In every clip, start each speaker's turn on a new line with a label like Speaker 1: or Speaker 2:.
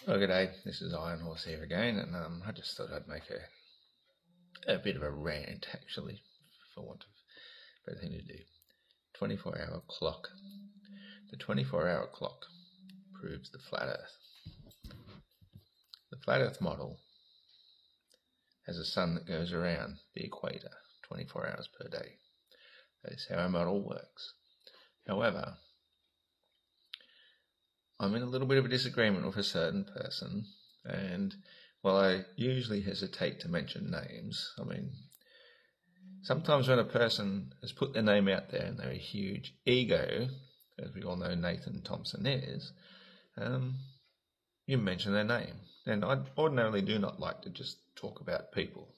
Speaker 1: Well, good day. This is Iron Horse here again, and I just thought I'd make a bit of a rant, actually, for want of a better thing to do. 24-hour clock. The 24-hour clock proves the flat Earth. The flat Earth model has a sun that goes around the equator 24 hours per day. That is how our model works. However, I'm in a little bit of a disagreement with a certain person, and while I usually hesitate to mention names, sometimes when a person has put their name out there and they're a huge ego, as we all know Nathan Thompson is, you mention their name. And I ordinarily do not like to just talk about people,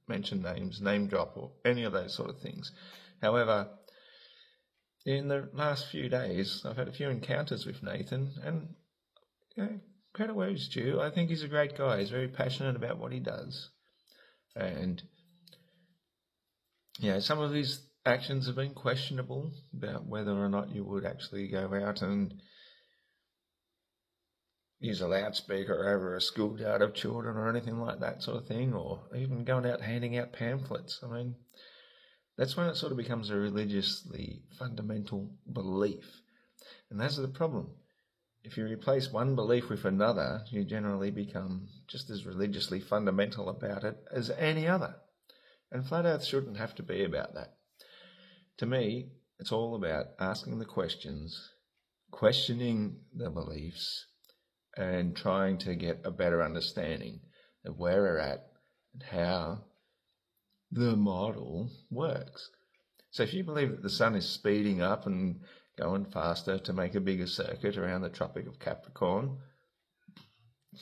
Speaker 1: mention names, name drop, or any of those sort of things. However, in the last few days, I've had a few encounters with Nathan, and credit where he's due. I think he's a great guy. He's very passionate about what he does. And, some of his actions have been questionable about whether or not you would actually go out and use a loudspeaker over a schoolyard of children or anything like that sort of thing, or even going out handing out pamphlets. That's when it sort of becomes a religiously fundamental belief. And that's the problem. If you replace one belief with another, you generally become just as religiously fundamental about it as any other. And Flat Earth shouldn't have to be about that. To me, it's all about asking the questions, questioning the beliefs, and trying to get a better understanding of where we're at and how the model works. So if you believe that the sun is speeding up and going faster to make a bigger circuit around the Tropic of Capricorn,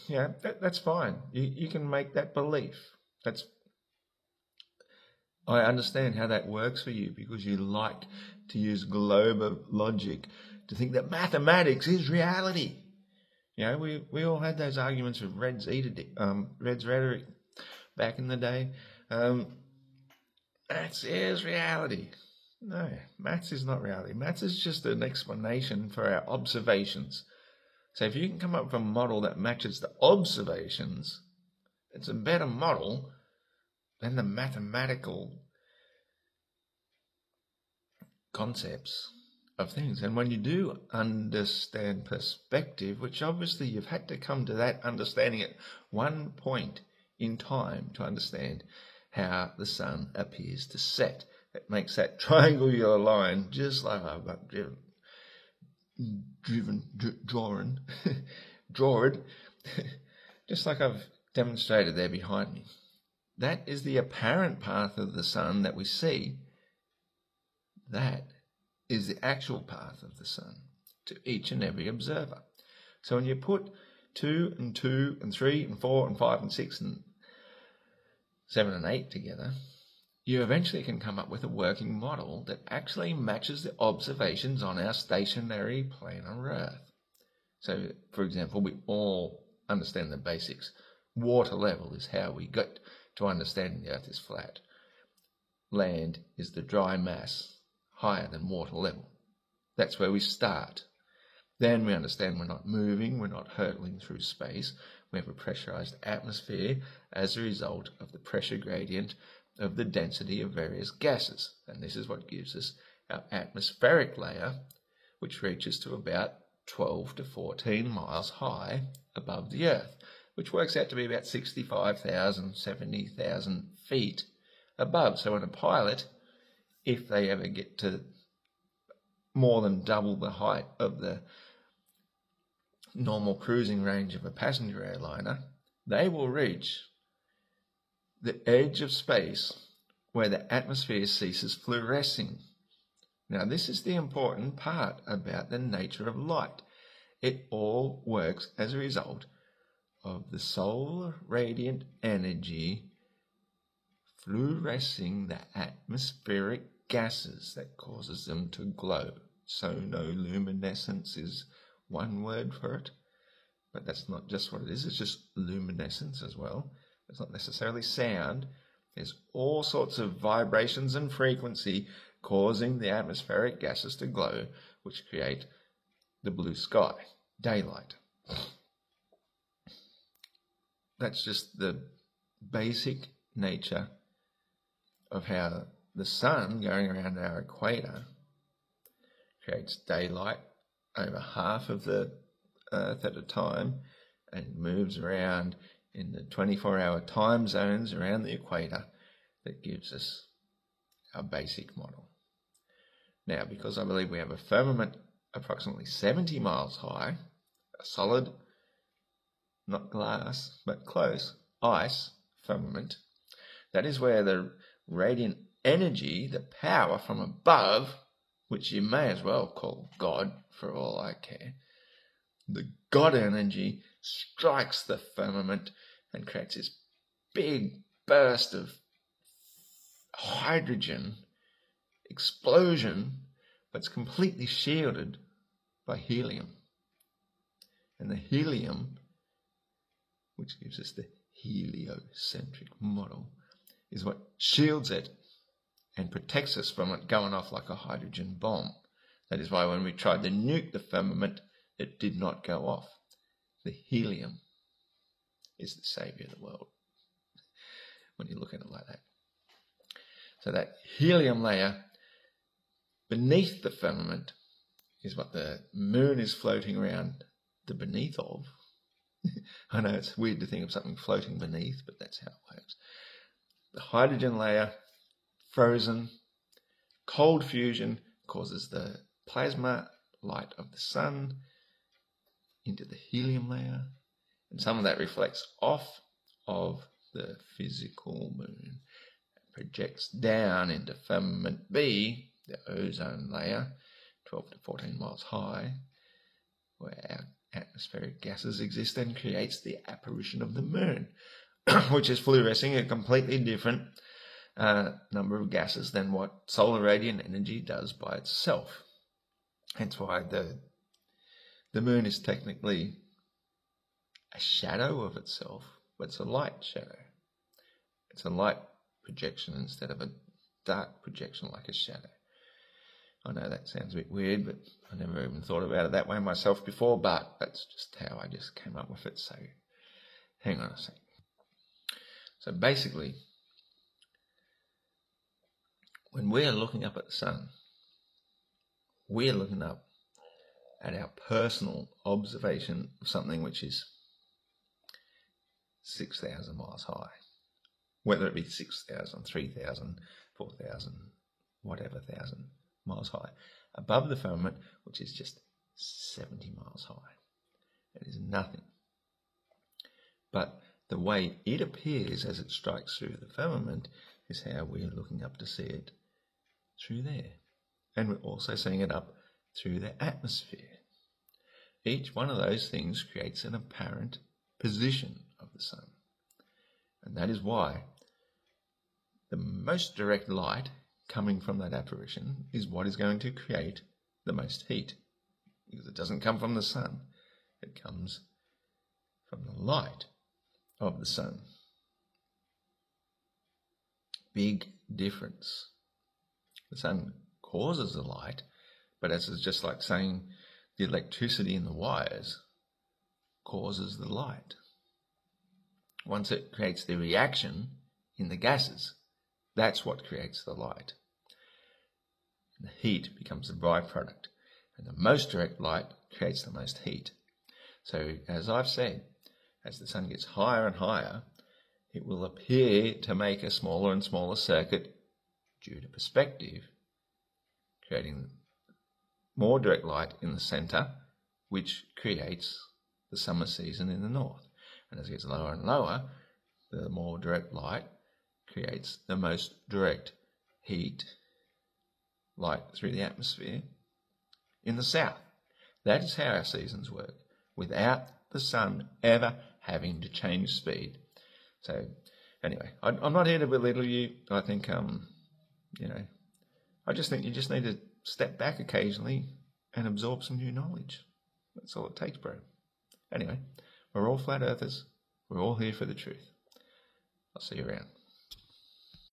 Speaker 1: that's fine. You can make that belief. I understand how that works for you because you like to use global logic to think that mathematics is reality. We all had those arguments with Red's rhetoric back in the day. Maths is reality. No, maths is not reality. Maths is just an explanation for our observations. So if you can come up with a model that matches the observations, it's a better model than the mathematical concepts of things. And when you do understand perspective, which obviously you've had to come to that understanding at one point in time to understand how the sun appears to set. It makes that triangular line, just like I've got drawn, just like I've demonstrated there behind me. That is the apparent path of the sun that we see. That is the actual path of the sun to each and every observer. So when you put 2 and 2 and 3 and 4 and 5 and 6 and 7 and 8 together, you eventually can come up with a working model that actually matches the observations on our stationary planar Earth. So, for example, we all understand the basics. Water level is how we get to understanding the Earth is flat. Land is the dry mass higher than water level. That's where we start. Then we understand we're not moving, we're not hurtling through space. We have a pressurized atmosphere as a result of the pressure gradient of the density of various gases. And this is what gives us our atmospheric layer, which reaches to about 12 to 14 miles high above the Earth, which works out to be about 65,000, 70,000 feet above. So when a pilot, if they ever get to more than double the height of the normal cruising range of a passenger airliner, they will reach the edge of space where the atmosphere ceases fluorescing. Now, this is the important part about the nature of light. It all works as a result of the solar radiant energy fluorescing the atmospheric gases that causes them to glow. Sonoluminescence is one word for it, but that's not just what it is. It's just luminescence as well. It's not necessarily sound. There's all sorts of vibrations and frequency causing the atmospheric gases to glow, which create the blue sky, daylight. that's just the basic nature of how the sun going around our equator creates daylight over half of the Earth at a time and moves around in the 24-hour time zones around the equator that gives us our basic model. Now, because I believe we have a firmament approximately 70 miles high, a solid, not glass, but close, ice firmament, that is where the radiant energy, the power from above, which you may as well call God for all I care, the God energy strikes the firmament and creates this big burst of hydrogen explosion, but it's completely shielded by helium. And the helium, which gives us the heliocentric model, is what shields it and protects us from it going off like a hydrogen bomb. That is why when we tried to nuke the firmament, it did not go off. The helium is the saviour of the world, when you look at it like that. So that helium layer beneath the firmament is what the moon is floating around the beneath of. I know it's weird to think of something floating beneath, but that's how it works. The hydrogen layer, frozen, cold fusion causes the plasma light of the sun into the helium layer, and some of that reflects off of the physical moon, projects down into firmament B, the ozone layer, 12 to 14 miles high, where our atmospheric gases exist, and creates the apparition of the moon, which is fluorescing a completely different number of gases than what solar radiant energy does by itself. Hence why the moon is technically a shadow of itself, but it's a light shadow. It's a light projection instead of a dark projection like a shadow. I know that sounds a bit weird, but I never even thought about it that way myself before, but that's just how I just came up with it. So hang on a sec. So basically, when we're looking up at the sun, we're looking up at our personal observation of something which is 6,000 miles high. Whether it be 6,000, 3,000, 4,000, whatever thousand miles high, above the firmament, which is just 70 miles high. It is nothing. But the way it appears as it strikes through the firmament is how we're looking up to see it through there. And we're also seeing it up through the atmosphere. Each one of those things creates an apparent position of the sun. And that is why the most direct light coming from that apparition is what is going to create the most heat. Because it doesn't come from the sun. It comes from the light of the sun. Big difference. The sun causes the light, but as it's just like saying the electricity in the wires causes the light. Once it creates the reaction in the gases, that's what creates the light. And the heat becomes the byproduct, and the most direct light creates the most heat. So, as I've said, as the sun gets higher and higher, it will appear to make a smaller and smaller circuit due to perspective, creating more direct light in the centre, which creates the summer season in the north. And as it gets lower and lower, the more direct light creates the most direct heat, light through the atmosphere in the south. That is how our seasons work, without the sun ever having to change speed. So anyway, I'm not here to belittle you. I think, I just think you just need to step back occasionally and absorb some new knowledge. That's all it takes, bro. Anyway, we're all flat earthers. We're all here for the truth. I'll see you around.